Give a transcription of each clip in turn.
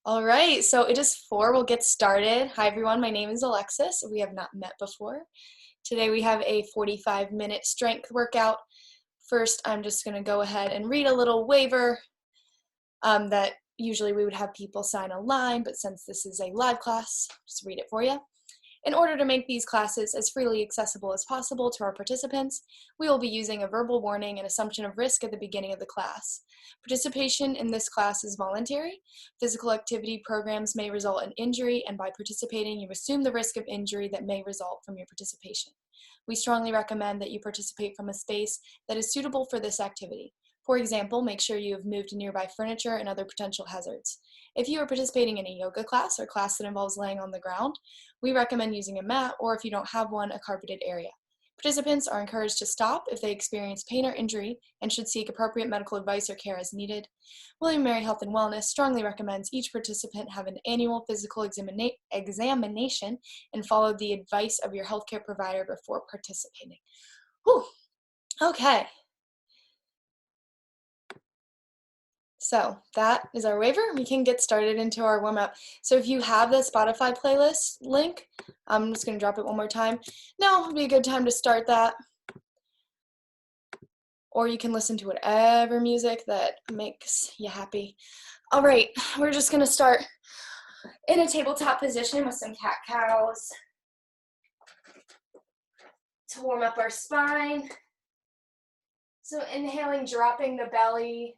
All right, so it is 4. We'll get started. Hi, everyone. My name is Alexis. We have not met before. Today we have a 45-minute strength workout. First, I'm just going to go ahead and read a little waiver that usually we would have people sign online, but since this is a live class, just read it for you. In order to make these classes as freely accessible as possible to our participants, we will be using a verbal warning and assumption of risk at the beginning of the class. Participation in this class is voluntary. Physical activity programs may result in injury, and by participating, you assume the risk of injury that may result from your participation. We strongly recommend that you participate from a space that is suitable for this activity. For example, make sure you have moved nearby furniture and other potential hazards. If you are participating in a yoga class or class that involves laying on the ground, we recommend using a mat, or if you don't have one, a carpeted area. Participants are encouraged to stop if they experience pain or injury and should seek appropriate medical advice or care as needed. William & Mary Health and Wellness strongly recommends each participant have an annual physical examination and follow the advice of your healthcare provider before participating. Whew. Okay. So that is our waiver. We can get started into our warm-up. So if you have the Spotify playlist link, I'm just going to drop it one more time. Now would be a good time to start that. Or you can listen to whatever music that makes you happy. All right, we're just going to start in a tabletop position with some cat-cows to warm up our spine. So inhaling, dropping the belly,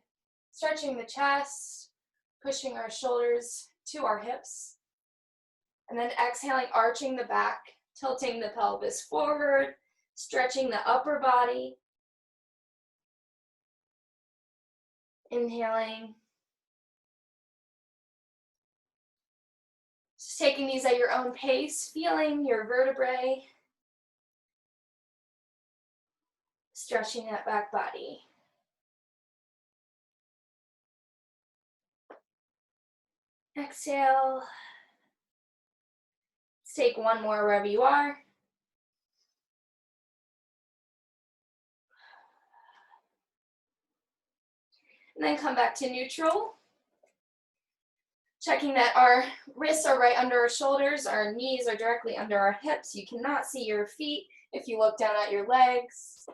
stretching the chest, pushing our shoulders to our hips, and then exhaling, arching the back, tilting the pelvis forward, stretching the upper body. Inhaling. Just taking these at your own pace, feeling your vertebrae, stretching that back body. Exhale. Let's take one more wherever you are. And then come back to neutral. Checking that our wrists are right under our shoulders, our knees are directly under our hips. You cannot see your feet if you look down at your legs.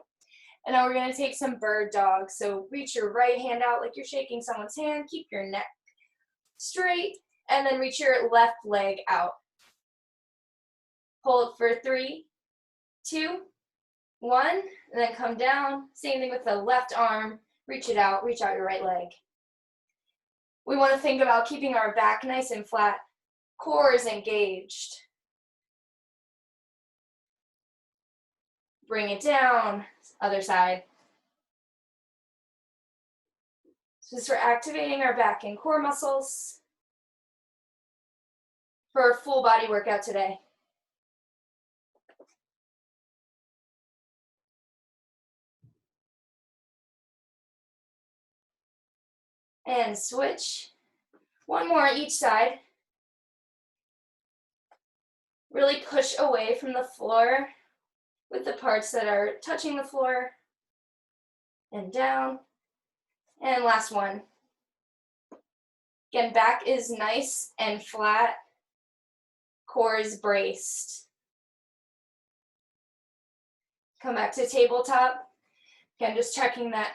And now we're going to take some bird dog. So reach your right hand out like you're shaking someone's hand. Keep your neck straight, and then reach your left leg out. Hold for 3, 2, 1, and then come down. Same thing with the left arm. Reach it out, reach out your right leg. We want to think about keeping our back nice and flat. Core is engaged. Bring it down, other side. So this is for activating our back and core muscles for a full body workout today. And switch. One more on each side. Really push away from the floor with the parts that are touching the floor. And down. And last one. Again, back is nice and flat. Core is braced. Come back to tabletop. Again, just checking that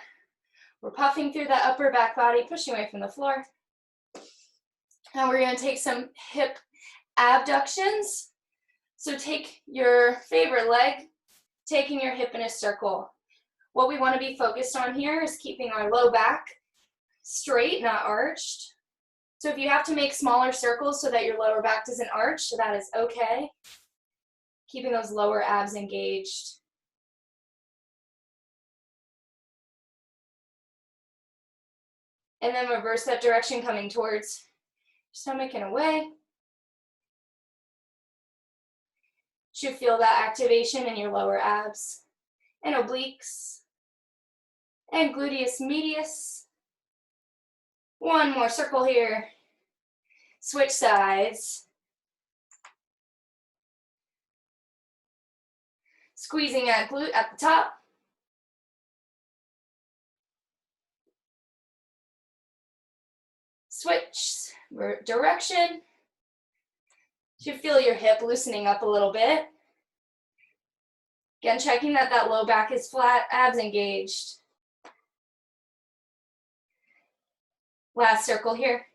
we're puffing through the upper back body, pushing away from the floor. Now we're going to take some hip abductions. So take your favorite leg, taking your hip in a circle. What we want to be focused on here is keeping our low back straight, not arched. So if you have to make smaller circles so that your lower back doesn't arch, that is okay. Keeping those lower abs engaged. And then reverse that direction, coming towards your stomach and away. Should feel that activation in your lower abs and obliques and gluteus medius. One more circle here. Switch sides. Squeezing that glute at the top. Switch direction. You should feel your hip loosening up a little bit. Again, checking that that low back is flat, abs engaged. Last circle here.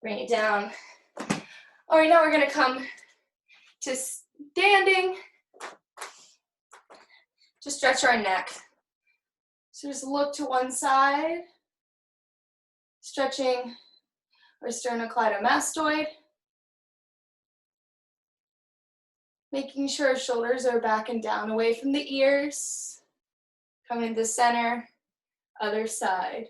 Bring it down. All right, now we're gonna come to standing. Just stretch our neck. So just look to one side, stretching our sternocleidomastoid. Making sure our shoulders are back and down away from the ears. Coming to center, other side.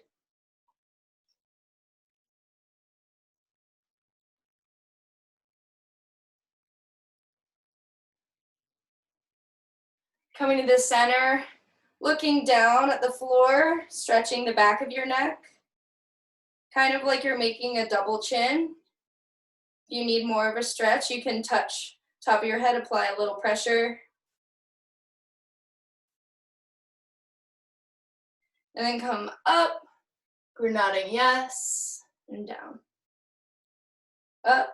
Coming to the center, looking down at the floor, stretching the back of your neck. Kind of like you're making a double chin. If you need more of a stretch, you can touch top of your head, apply a little pressure. And then come up, we're nodding yes, and down. Up,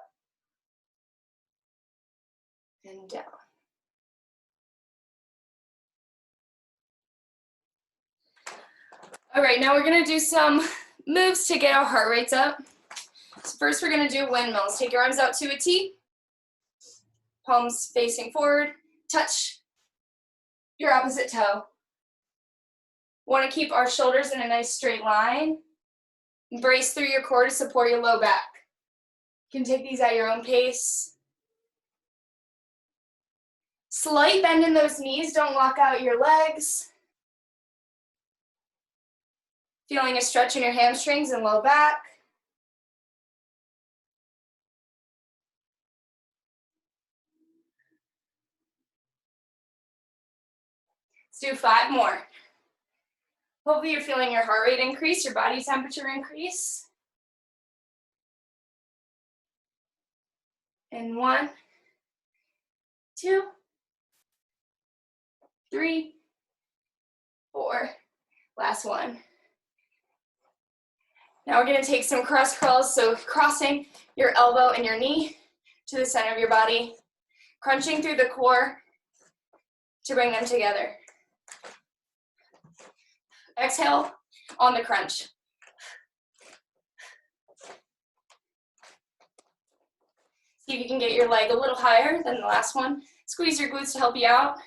and down. All right, now we're gonna do some moves to get our heart rates up. So first we're gonna do windmills. Take your arms out to a T. Palms facing forward, touch your opposite toe. Want to keep our shoulders in a nice straight line. Brace through your core to support your low back. You can take these at your own pace. Slight bend in those knees, don't lock out your legs. Feeling a stretch in your hamstrings and low back. Let's do 5 more. Hopefully you're feeling your heart rate increase, your body temperature increase. And 1, 2, 3, 4. Last one. Now we're going to take some cross crawls, so crossing your elbow and your knee to the center of your body, crunching through the core to bring them together. Exhale on the crunch. See if you can get your leg a little higher than the last one. Squeeze your glutes to help you out.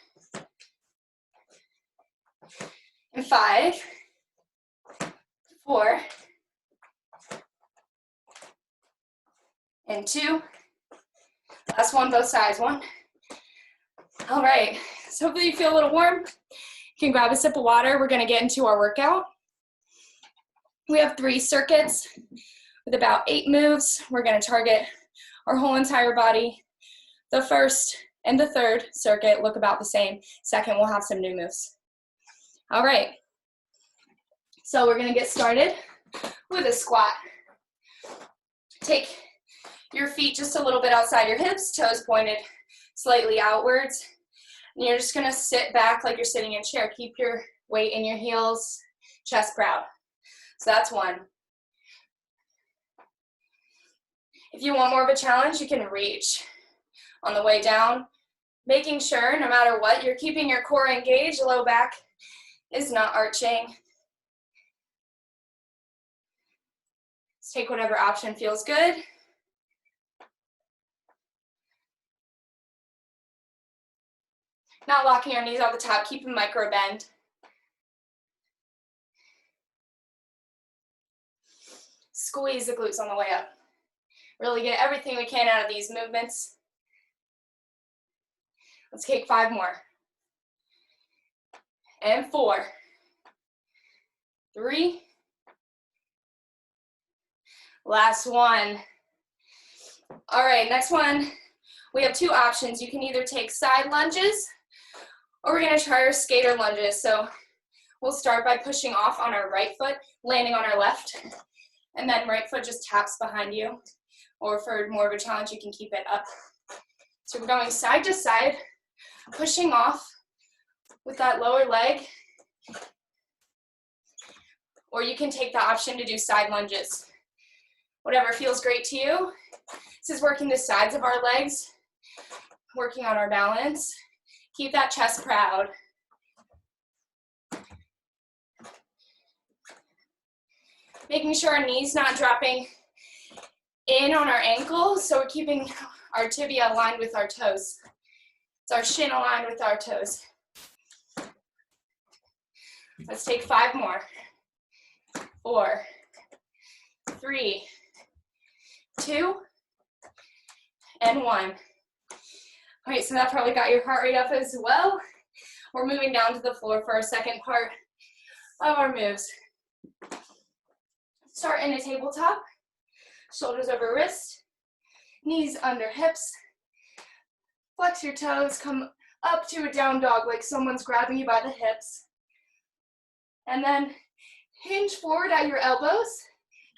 And 5, 4, and 2. Last one, both sides. 1. All right, so hopefully you feel a little warm. You can grab a sip of water. We're gonna get into our workout. We have 3 circuits with about 8 moves. We're gonna target our whole entire body. The first and the third circuit look about the same. Second, we'll have some new moves. All right, so we're gonna get started with a squat. Take your feet just a little bit outside your hips, toes pointed slightly outwards. And you're just gonna sit back like you're sitting in a chair. Keep your weight in your heels, chest proud. So that's 1. If you want more of a challenge, you can reach on the way down, making sure no matter what, you're keeping your core engaged, low back is not arching. Let's take whatever option feels good. Not locking your knees off the top, keep a micro bend. Squeeze the glutes on the way up. Really get everything we can out of these movements. Let's take 5 more. And 4, 3. Last one. All right, next one. We have 2 options. You can either take side lunges, or we're gonna try our skater lunges. So we'll start by pushing off on our right foot, landing on our left, and then right foot just taps behind you. Or for more of a challenge, you can keep it up. So we're going side to side, pushing off with that lower leg. Or you can take the option to do side lunges. Whatever feels great to you. This is working the sides of our legs, working on our balance. Keep that chest proud. Making sure our knees not dropping in on our ankles, so we're keeping our tibia aligned with our toes. It's our shin aligned with our toes. Let's take 5 more. 4, 3, 2, and 1. All right, so that probably got your heart rate up as well. We're moving down to the floor for our second part of our moves. Start in a tabletop, shoulders over wrist, knees under hips. Flex your toes, come up to a down dog like someone's grabbing you by the hips. And then hinge forward at your elbows.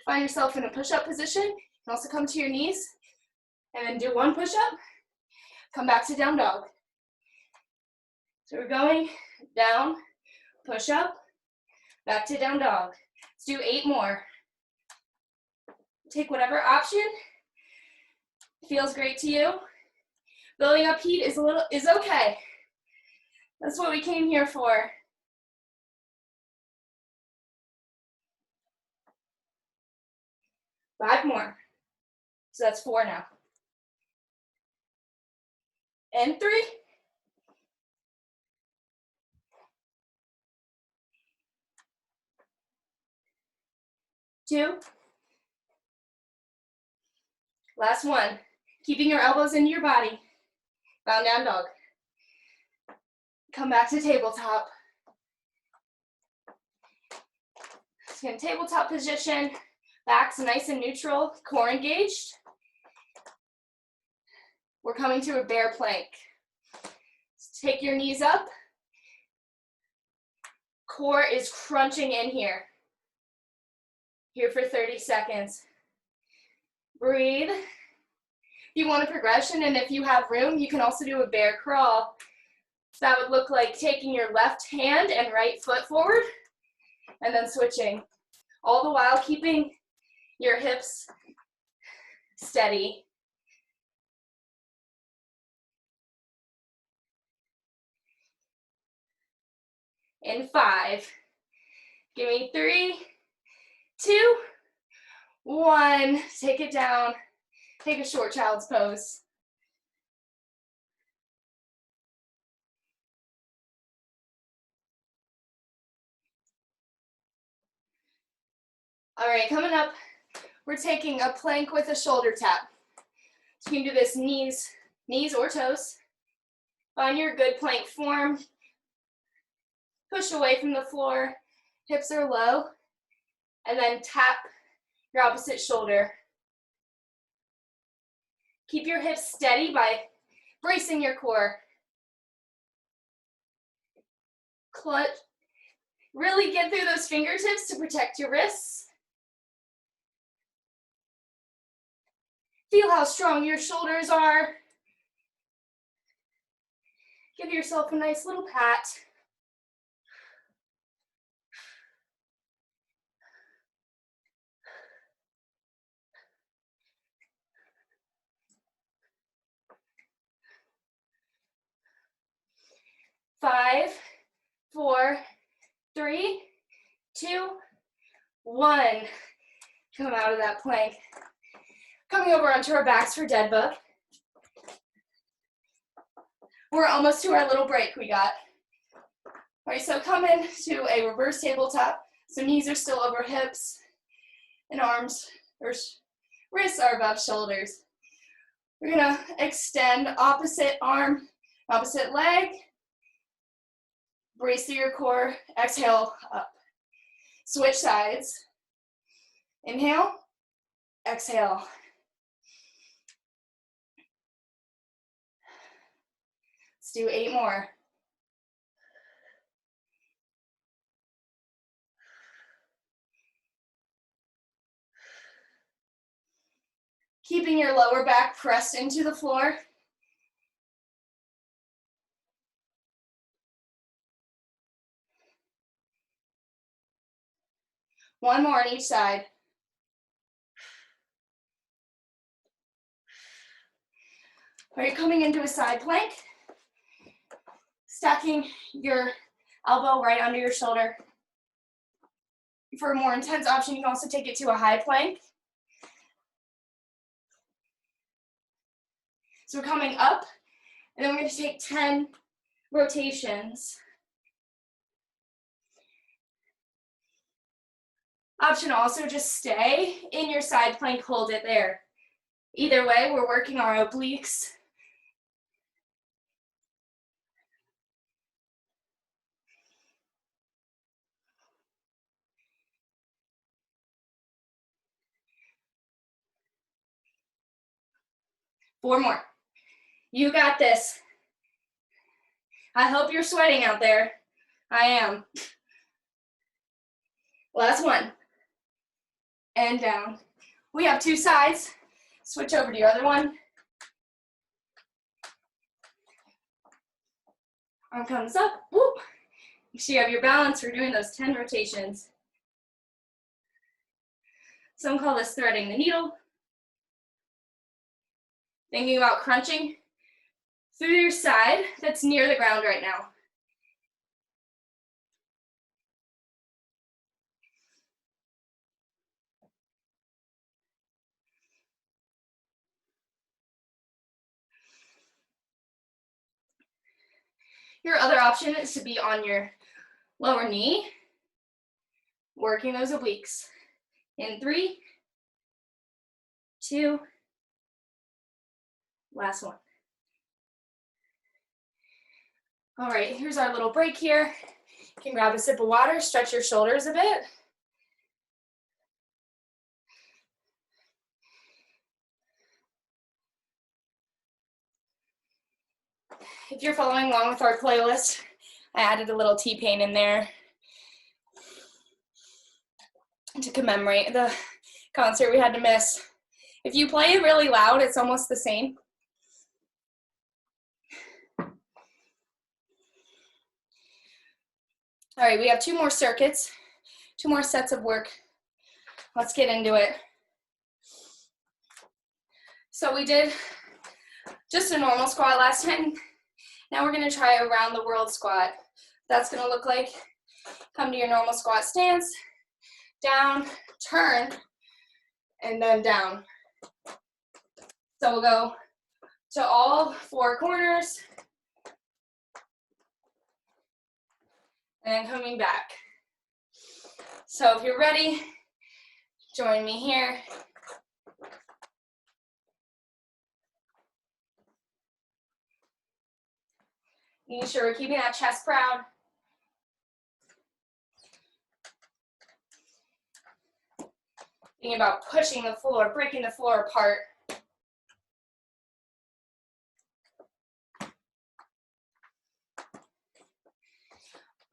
Find yourself in a push-up position. You can also come to your knees and then do 1 push-up. Come back to down dog. So we're going down, push-up, back to down dog. Let's do 8 more. Take whatever option feels great to you. Building up heat is okay. That's what we came here for. 5 more. So that's 4 now. And 3. 2. Last 1. Keeping your elbows into your body. Bound down dog. Come back to tabletop. So in tabletop position, back's nice and neutral, core engaged. We're coming to a bear plank. So take your knees up. Core is crunching in here. Here for 30 seconds. Breathe. If you want a progression and if you have room, you can also do a bear crawl. So that would look like taking your left hand and right foot forward and then switching. All the while keeping your hips steady. In 5. Give me 3, 2, 1. Take it down. Take a short child's pose. All right, coming up, we're taking a plank with a shoulder tap. So you can do this knees or toes. Find your good plank form. Push away from the floor, hips are low, and then tap your opposite shoulder. Keep your hips steady by bracing your core. Clutch. Really get through those fingertips to protect your wrists. Feel how strong your shoulders are. Give yourself a nice little pat. Five, 4, 3, 2, 1. Come out of that plank. Coming over onto our backs for dead bug. We're almost to our little break we got. All right, so come in to a reverse tabletop. So knees are still over hips and arms or wrists are above shoulders. We're gonna extend opposite arm, opposite leg. Brace through your core, exhale up. Switch sides. Inhale, exhale. Let's do 8 more. Keeping your lower back pressed into the floor. One more on each side. All right, coming into a side plank, stacking your elbow right under your shoulder. For a more intense option, you can also take it to a high plank. So we're coming up, and then we're going to take 10 rotations. Option also, just stay in your side plank, hold it there. Either way, we're working our obliques. Four more. You got this. I hope you're sweating out there. I am. Last one. And down. We have two sides. Switch over to your other one. Arm comes up. Whoop. Make sure you have your balance for doing those 10 rotations. Some call this threading the needle. Thinking about crunching through your side that's near the ground right now. Your other option is to be on your lower knee, working those obliques. In 3, 2, last one. All right, here's our little break here. You can grab a sip of water, stretch your shoulders a bit. If you're following along with our playlist, I added a little T-Pain in there to commemorate the concert we had to miss. If you play it really loud, it's almost the same. All right, we have 2 more circuits, 2 more sets of work. Let's get into it. So we did just a normal squat last time. Now we're going to try a round the world squat. That's going to look like, come to your normal squat stance, down, turn, and then down. So we'll go to all 4 corners, and then coming back. So if you're ready, join me here. Making sure we're keeping that chest proud. Thinking about pushing the floor, breaking the floor apart.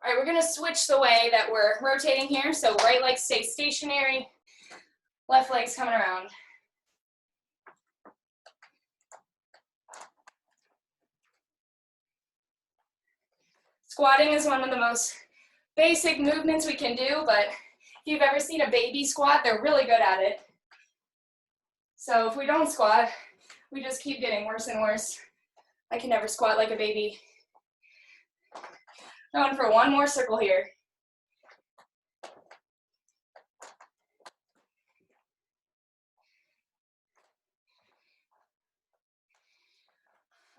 All right, we're going to switch the way that we're rotating here. So right leg stays stationary, left leg's coming around. Squatting is one of the most basic movements we can do, but if you've ever seen a baby squat, they're really good at it. So if we don't squat, we just keep getting worse and worse. I can never squat like a baby. Going for one more circle here.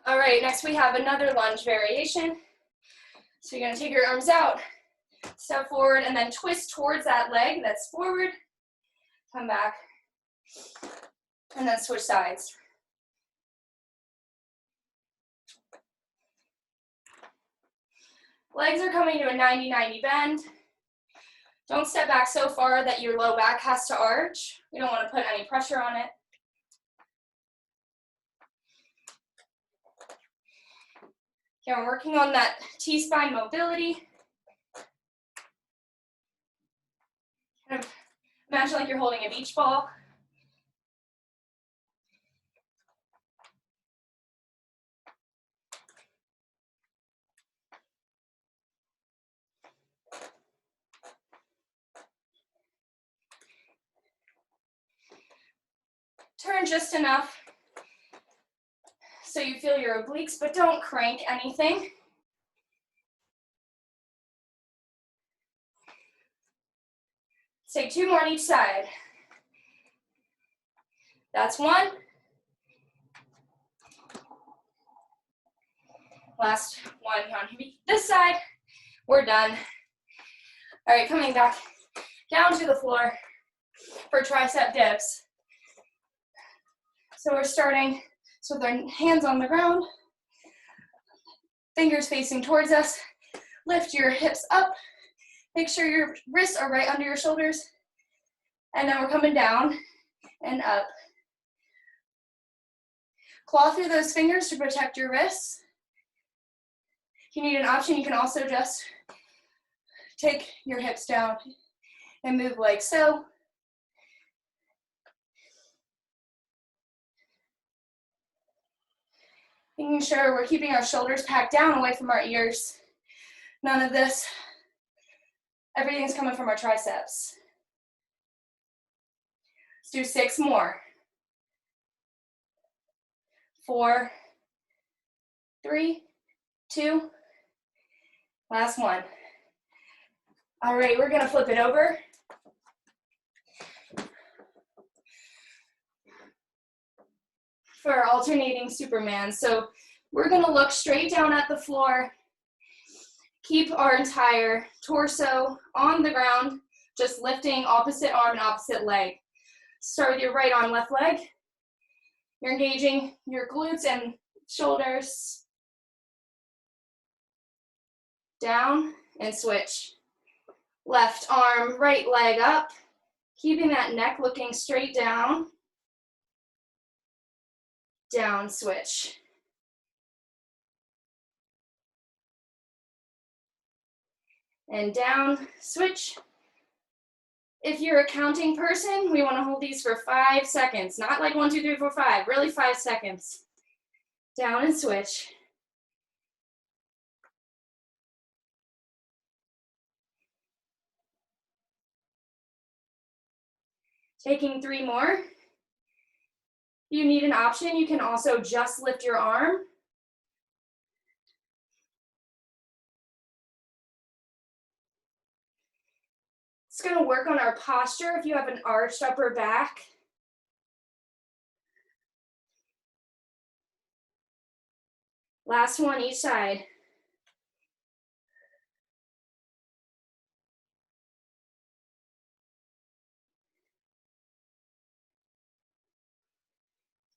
All right, next we have another lunge variation. So you're going to take your arms out, step forward, and then twist towards that leg that's forward. Come back, and then switch sides. Legs are coming to a 90-90 bend. Don't step back so far that your low back has to arch. We don't want to put any pressure on it. Here, we're working on that T-spine mobility. Kind of imagine like you're holding a beach ball. Turn just enough so you feel your obliques, but don't crank anything. Let's take 2 more on each side. That's 1. Last 1 on this side. We're done. All right, coming back down to the floor for tricep dips. So we're starting with our hands on the ground, fingers facing towards us. Lift your hips up. Make sure your wrists are right under your shoulders. And then we're coming down and up. Claw through those fingers to protect your wrists. If you need an option, you can also just take your hips down and move like so. Making sure we're keeping our shoulders packed down away from our ears. None of this. Everything's coming from our triceps. Let's do 6 more. 4, 3, 2, last 1. All right, we're gonna flip it over. For our alternating Superman. So we're gonna look straight down at the floor, keep our entire torso on the ground, just lifting opposite arm and opposite leg. Start with your right arm, left leg. You're engaging your glutes and shoulders. Down and switch. Left arm, right leg up, keeping that neck looking straight down. Down, switch. And down, switch. If you're a counting person, we want to hold these for 5 seconds. Not like 1, 2, 3, 4, 5. Really 5 seconds. Down and switch. Taking 3 more. If you need an option, you can also just lift your arm. It's going to work on our posture if you have an arched upper back. Last one each side.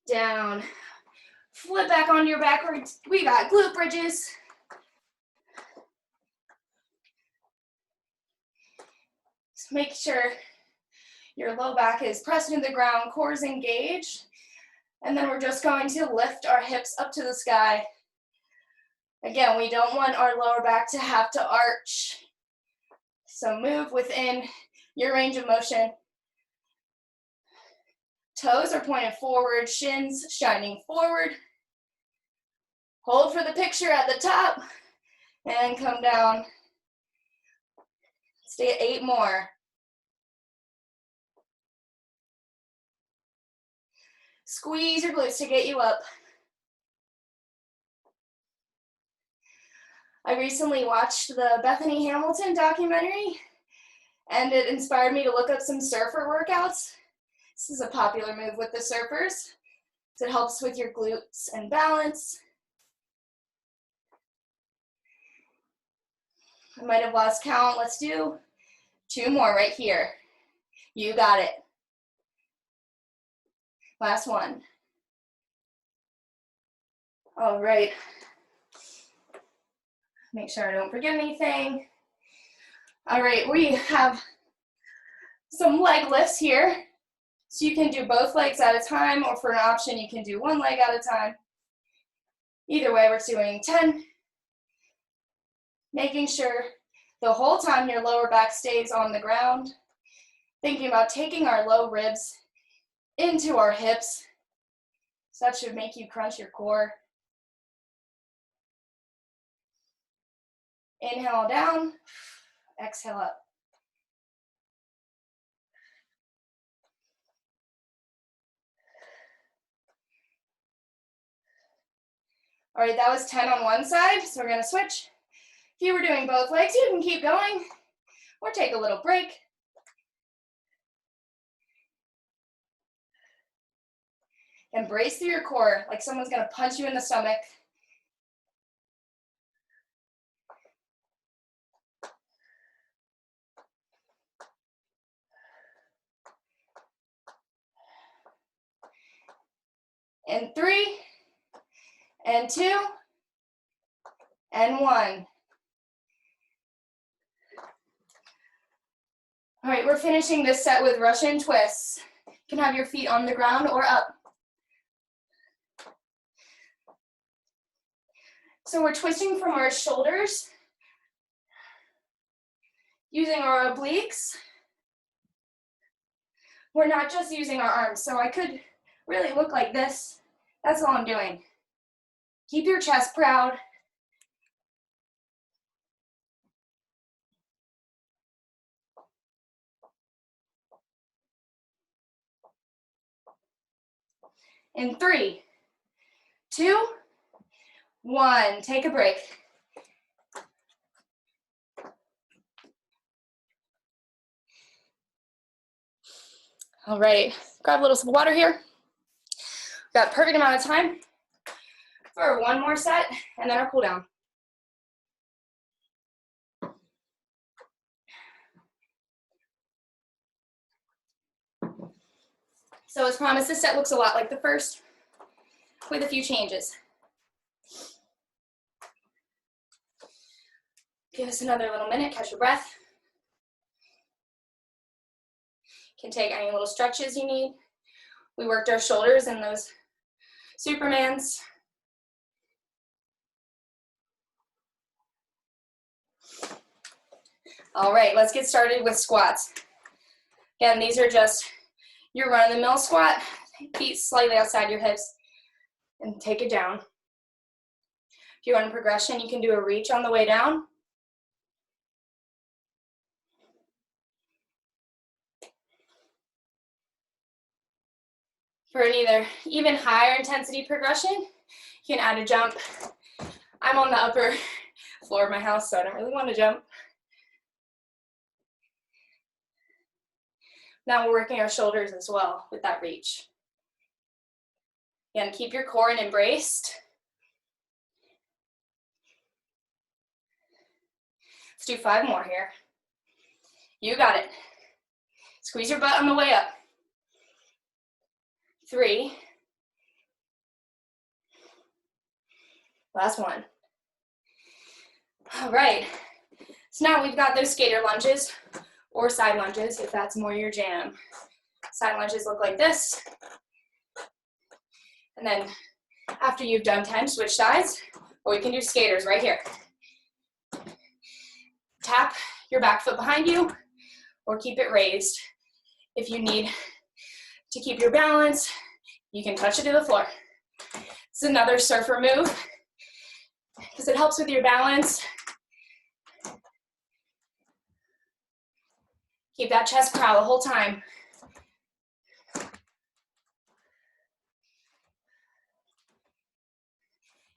Down. Flip back onto your backwards. We got glute bridges. Just make sure your low back is pressed into the ground, core is engaged. And then we're just going to lift our hips up to the sky. Again, we don't want our lower back to have to arch. So move within your range of motion. Toes are pointed forward, shins shining forward. Hold for the picture at the top and come down. Stay at 8 more. Squeeze your glutes to get you up. I recently watched the Bethany Hamilton documentary, and it inspired me to look up some surfer workouts. This is a popular move with the surfers. So it helps with your glutes and balance. I might have lost count. Let's do 2 more right here. You got it. Last one. All right. Make sure I don't forget anything. All right, we have some leg lifts here. So you can do both legs at a time, or for an option, you can do 1 leg at a time. Either way, we're doing 10. Making sure the whole time your lower back stays on the ground. Thinking about taking our low ribs into our hips. So that should make you crunch your core. Inhale down, exhale up. All right, that was 10 on one side, so we're gonna switch. If you were doing both legs, you can keep going or take a little break. And brace through your core like someone's gonna punch you in the stomach. And 3, and 2, and 1. All right, we're finishing this set with Russian twists. You can have your feet on the ground or up. So we're twisting from our shoulders, using our obliques. We're not just using our arms, so I could really look like this. That's all I'm doing. Keep your chest proud. In 3, 2, 1, take a break. All right, grab a little sip of water here. We've got a perfect amount of time for one more set, and then our cool down. So as promised, this set looks a lot like the first, with a few changes. Give us another little minute, catch your breath. You can take any little stretches you need. We worked our shoulders in those Supermans. All right, let's get started with squats. Again, these are just your run-of-the-mill squat, feet slightly outside your hips, and take it down. If you want a progression, you can do a reach on the way down. For an even higher intensity progression, you can add a jump. I'm on the upper floor of my house, so I don't really want to jump. Now we're working our shoulders as well with that reach. Again, keep your core embraced. Let's do 5 more here. You got it. Squeeze your butt on the way up. 3. Last one. All right. So now we've got those skater lunges or side lunges if that's more your jam. Side lunges look like this. And then after you've done 10, switch sides, or we can do skaters right here. Tap your back foot behind you or keep it raised. If you need to keep your balance, you can touch it to the floor. This is another surfer move because it helps with your balance. Keep that chest proud the whole time.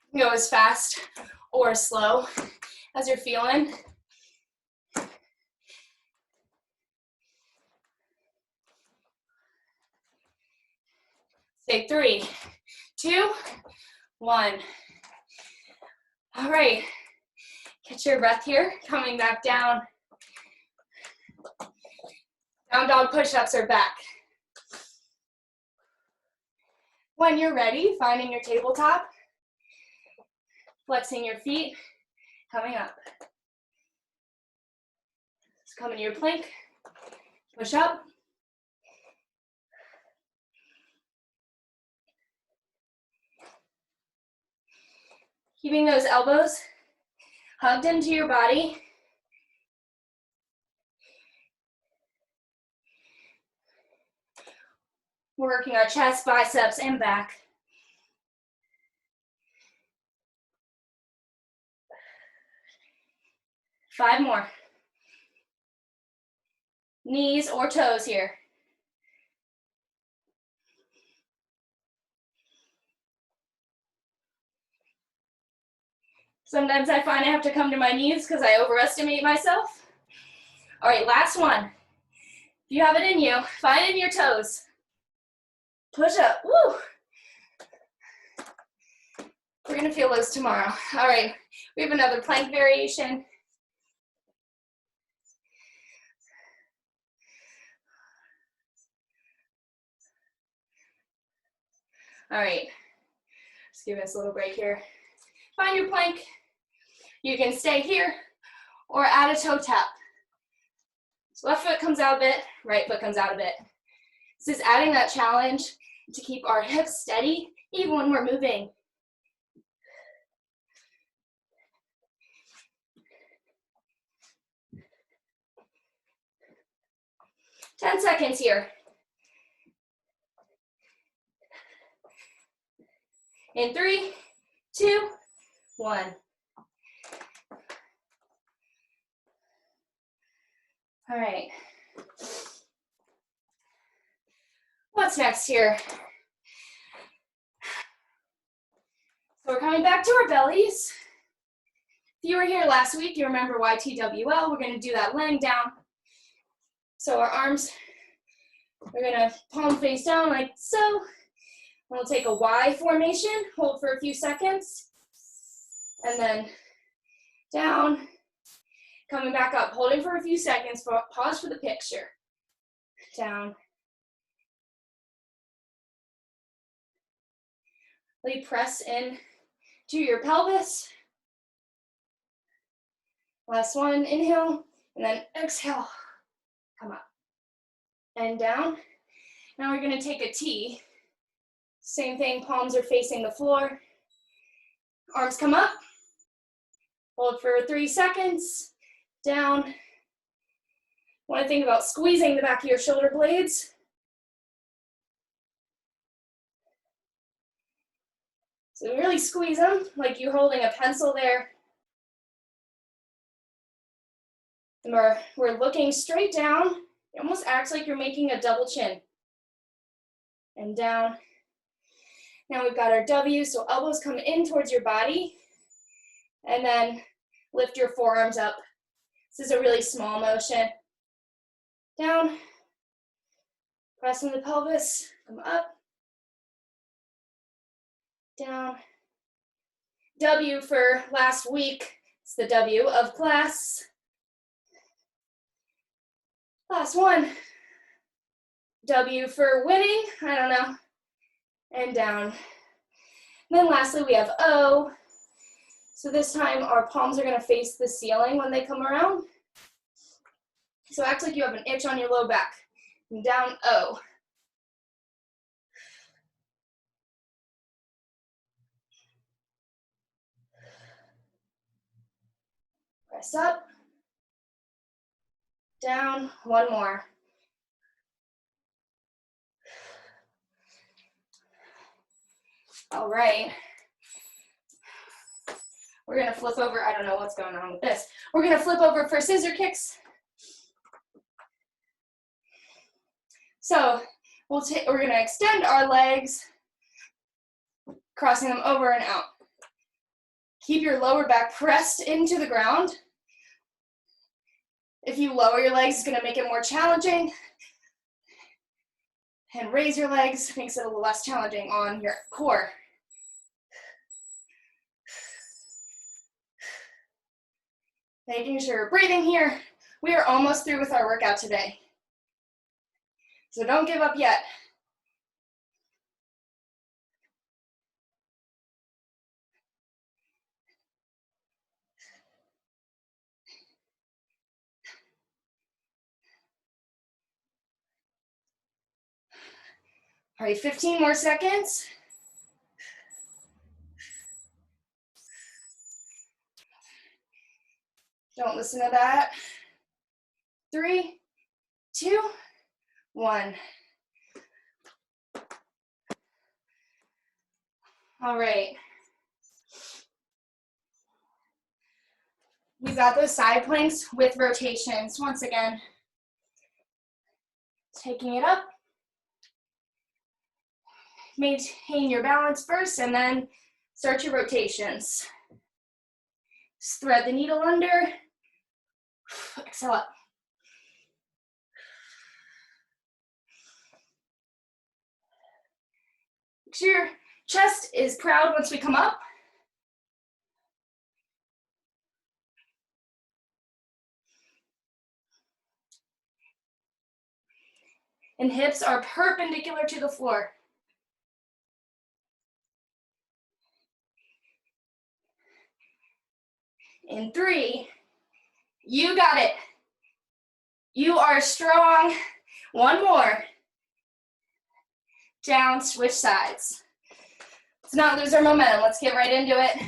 You can go as fast or as slow as you're feeling. Take 3, 2, 1. All right, catch your breath here, coming back down. Down dog push-ups are back. When you're ready, finding your tabletop, flexing your feet, coming up. Just come into your plank, push up. Keeping those elbows hugged into your body. We're working our chest, biceps, and back. Five more. Knees or toes here. Sometimes I find I have to come to my knees because I overestimate myself. All right, last one. If you have it in you, find it in your toes. Push up, woo. We're gonna feel those tomorrow. All right, we have another plank variation. All right, just give us a little break here. Find your plank. You can stay here or add a toe tap. So left foot comes out a bit, right foot comes out a bit. This is adding that challenge to keep our hips steady even when we're moving. Ten seconds here. In 3, 2, 1. All right. What's next here? So we're coming back to our bellies. If you were here last week, you remember YTWL. We're going to do that laying down. So our arms, we're going to palm face down like so. We'll take a Y formation, hold for a few seconds, and then down, coming back up, holding for a few seconds, pause for the picture. Down. Really press in to your pelvis. Last one, inhale, and then exhale. Come up and down. Now we're going to take a T. Same thing, palms are facing the floor. Arms come up. Hold for 3 seconds. Down. Want to think about squeezing the back of your shoulder blades. So really squeeze them like you're holding a pencil there. And we're looking straight down. It almost acts like you're making a double chin. And down. Now we've got our W, so elbows come in towards your body. And then lift your forearms up. This is a really small motion. Down. Press in the pelvis. Come up. Down. W for last week. It's the W of class. Last one. W for winning. I don't know. And down. And then lastly, we have O. So this time our palms are going to face the ceiling when they come around. So act like you have an itch on your low back. And down, O. Press up. Down. One more. All right. We're going to flip over. I don't know what's going on with this. We're going to flip over for scissor kicks. So we're going to extend our legs, crossing them over and out. Keep your lower back pressed into the ground. If you lower your legs, it's going to make it more challenging. And raise your legs, makes it a little less challenging on your core. Making sure you're breathing here. We are almost through with our workout today. So don't give up yet. All right, 15 more seconds. Don't listen to that. 3, 2, 1. All right. We've got those side planks with rotations. Once again, taking it up. Maintain your balance first and then start your rotations. Just thread the needle under. Exhale up. Make sure your chest is proud once we come up. And hips are perpendicular to the floor. In 3, you got it. You are strong. 1 more. Down, switch sides. Let's not lose our momentum. Let's get right into it.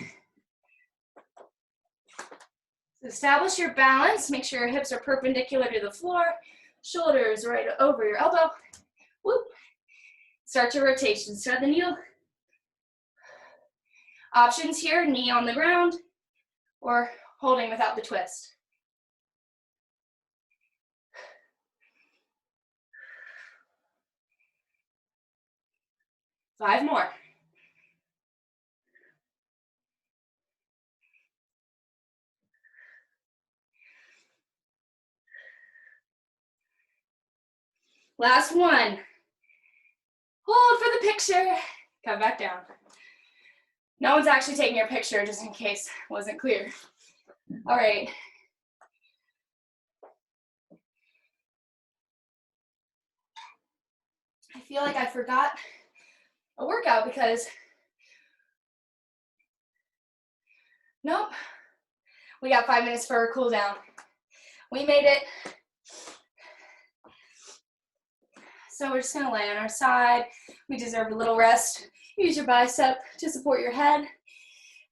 So establish your balance. Make sure your hips are perpendicular to the floor. Shoulders right over your elbow. Whoop. Start your rotation. Thread the needle. Options here, knee on the ground or holding without the twist. 5 more. Last one. Hold for the picture. Come back down. No one's actually taking your picture, just in case it wasn't clear. All right. I feel like I forgot a workout because, nope, we got 5 minutes for a cool down. We made it. So we're just gonna lay on our side. We deserve a little rest. Use your bicep to support your head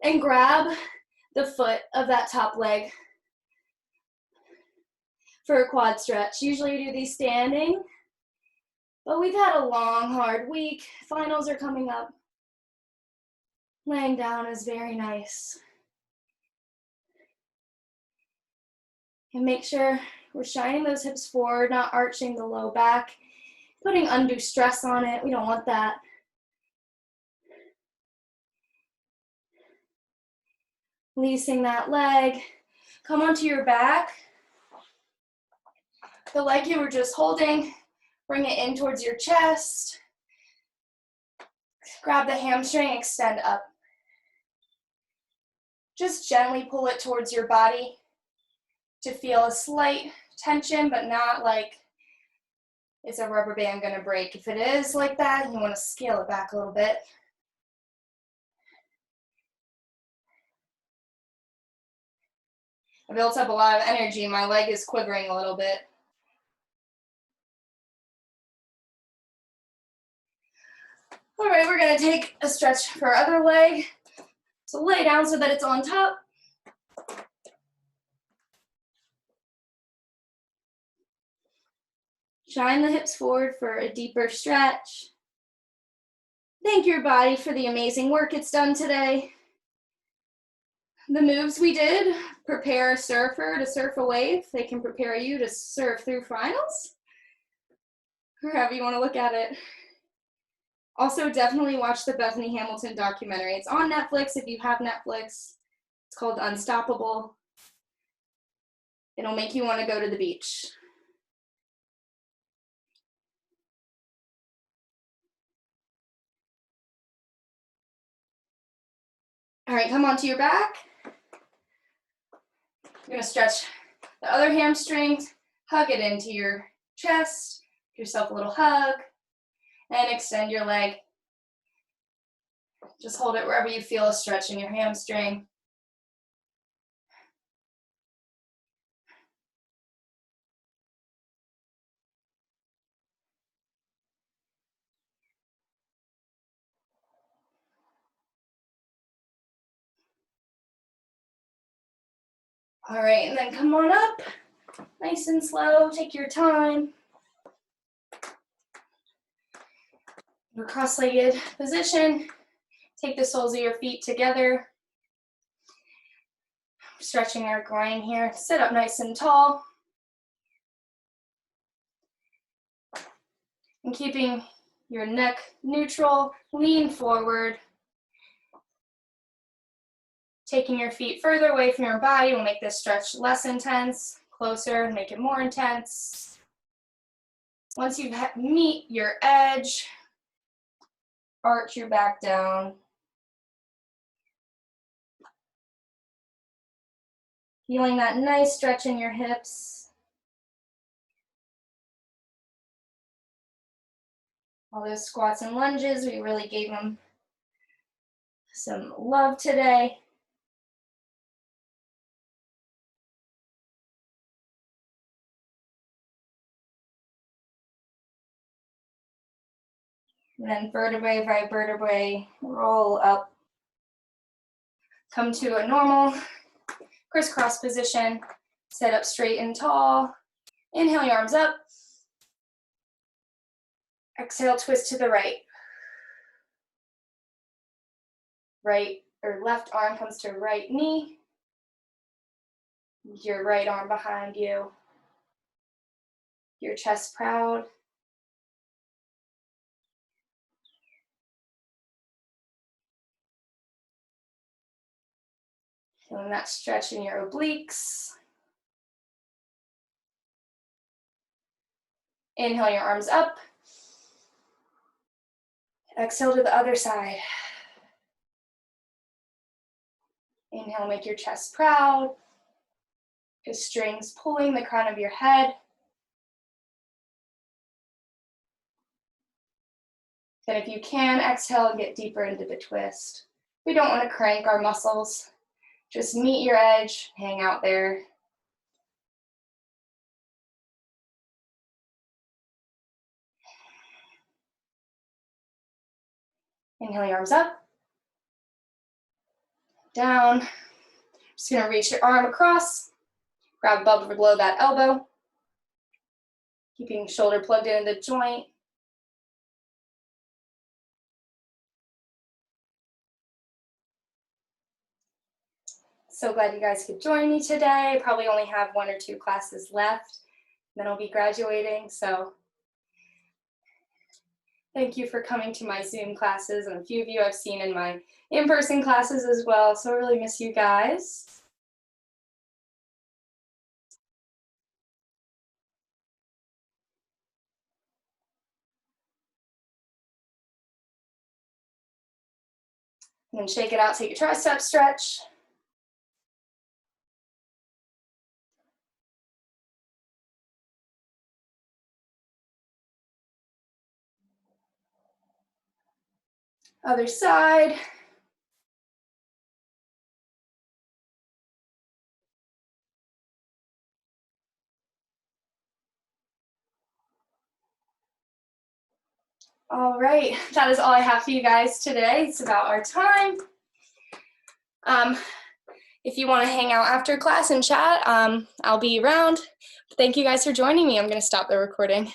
and grab the foot of that top leg for a quad stretch. Usually you do these standing, but we've had a long, hard week. Finals are coming up. Laying down is very nice. And make sure we're shining those hips forward, not arching the low back, putting undue stress on it. We don't want that. Releasing that leg. Come onto your back. The leg you were just holding, bring it in towards your chest. Grab the hamstring, extend up. Just gently pull it towards your body to feel a slight tension, but not like is a rubber band gonna break? If it is like that, you wanna scale it back a little bit. I built up a lot of energy. My leg is quivering a little bit. All right, we're gonna take a stretch for our other leg. So lay down so that it's on top. Shine the hips forward for a deeper stretch. Thank your body for the amazing work it's done today. The moves we did, prepare a surfer to surf a wave. They can prepare you to surf through finals, or however you want to look at it. Also, definitely watch the Bethany Hamilton documentary. It's on Netflix if you have Netflix. It's called Unstoppable. It'll make you want to go to the beach. All right, come onto your back. You're gonna stretch the other hamstring, hug it into your chest, give yourself a little hug, and extend your leg. Just hold it wherever you feel a stretch in your hamstring. All right, and then come on up, nice and slow, take your time. Your cross-legged position, take the soles of your feet together. Stretching our groin here, sit up nice and tall. And keeping your neck neutral, lean forward. Taking your feet further away from your body will make this stretch less intense. Closer, make it more intense. Once you meet your edge, arch your back down. Feeling that nice stretch in your hips. All those squats and lunges, we really gave them some love today. And then vertebrae by vertebrae, roll up. Come to a normal crisscross position. Sit up straight and tall. Inhale your arms up. Exhale, twist to the right. Right or left arm comes to right knee. Your right arm behind you. Your chest proud. Feeling that stretch in your obliques. Inhale your arms up. Exhale to the other side. Inhale, make your chest proud. The strings pulling the crown of your head. Then if you can, exhale and get deeper into the twist. We don't want to crank our muscles. Just meet your edge, hang out there. Inhale your arms up. Down. Just gonna reach your arm across. Grab above or below that elbow. Keeping shoulder plugged into the joint. So glad you guys could join me today. I probably only have 1 or 2 classes left. Then I'll be graduating, so thank you for coming to my Zoom classes, and a few of you I've seen in my in-person classes as well, so I really miss you guys. And then shake it out, take your tricep stretch. Other side. All right, that is all I have for you guys today. It's about our time. If you want to hang out after class and chat, I'll be around. Thank you guys for joining me. I'm going to stop the recording.